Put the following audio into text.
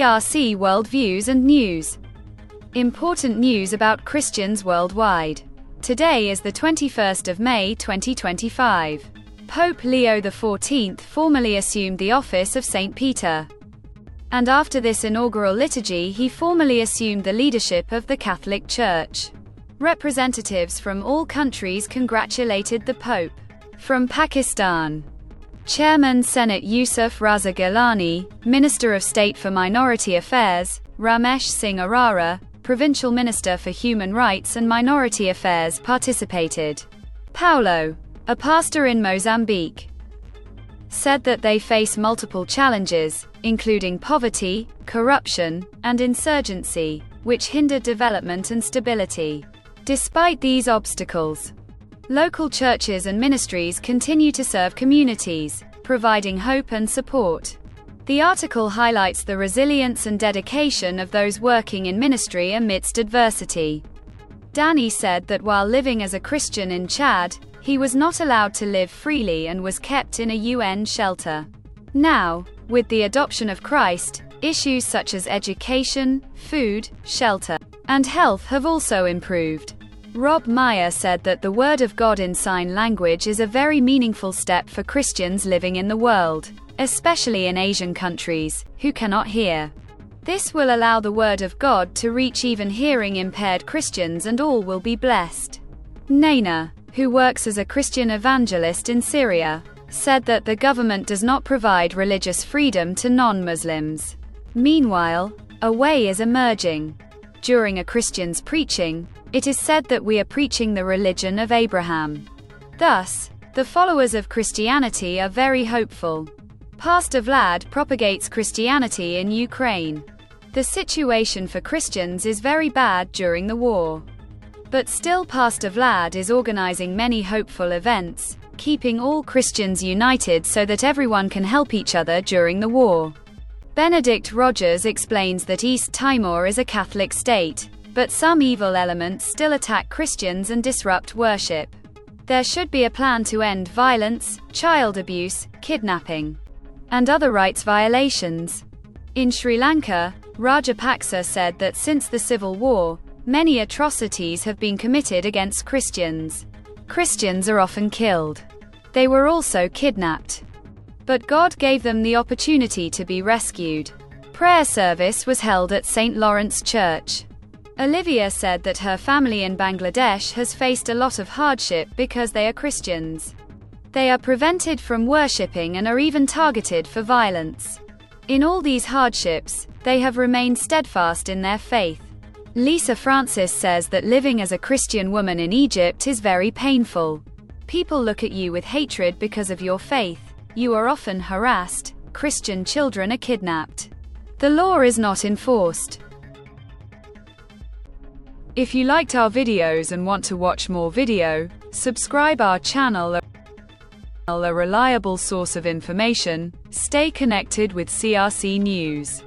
CRC Worldviews and News. Important news about Christians worldwide. Today is the 21st of May 2025. Pope Leo XIV formally assumed the office of St. Peter. And after this inaugural liturgy, he formally assumed the leadership of the Catholic Church. Representatives from all countries congratulated the Pope. From Pakistan, Chairman Senate Yusuf Raza Gilani, Minister of State for Minority Affairs, Ramesh Singh Arora, Provincial Minister for Human Rights and Minority Affairs participated. Paulo, a pastor in Mozambique, said that they face multiple challenges, including poverty, corruption, and insurgency, which hinder development and stability. Despite these obstacles, local churches and ministries continue to serve communities, providing hope and support. The article highlights the resilience and dedication of those working in ministry amidst adversity. Danny said that while living as a Christian in Chad, he was not allowed to live freely and was kept in a UN shelter. Now, with the adoption of Christ, issues such as education, food, shelter, and health have also improved. Rob Meyer said that the Word of God in sign language is a very meaningful step for Christians living in the world, especially in Asian countries, who cannot hear. This will allow the Word of God to reach even hearing-impaired Christians, and all will be blessed. Naina, who works as a Christian evangelist in Syria, said that the government does not provide religious freedom to non-Muslims. Meanwhile, a way is emerging. During a Christian's preaching, it is said that we are preaching the religion of Abraham. Thus, the followers of Christianity are very hopeful. Pastor Vlad propagates Christianity in Ukraine. The situation for Christians is very bad during the war. But still, Pastor Vlad is organizing many hopeful events, keeping all Christians united so that everyone can help each other during the war. Benedict Rogers explains that East Timor is a Catholic state, but some evil elements still attack Christians and disrupt worship. There should be a plan to end violence, child abuse, kidnapping, and other rights violations. In Sri Lanka, Rajapaksa said that since the civil war, many atrocities have been committed against Christians. Christians are often killed. They were also kidnapped. But God gave them the opportunity to be rescued. Prayer service was held at St. Lawrence Church. Olivia said that her family in Bangladesh has faced a lot of hardship because they are Christians. They are prevented from worshipping and are even targeted for violence. In all these hardships, they have remained steadfast in their faith. Lisa Francis says that living as a Christian woman in Egypt is very painful. People look at you with hatred because of your faith. You are often harassed. Christian children are kidnapped. The law is not enforced. If you liked our videos and want to watch more video, subscribe our channel, a reliable source of information. Stay connected with CRC News.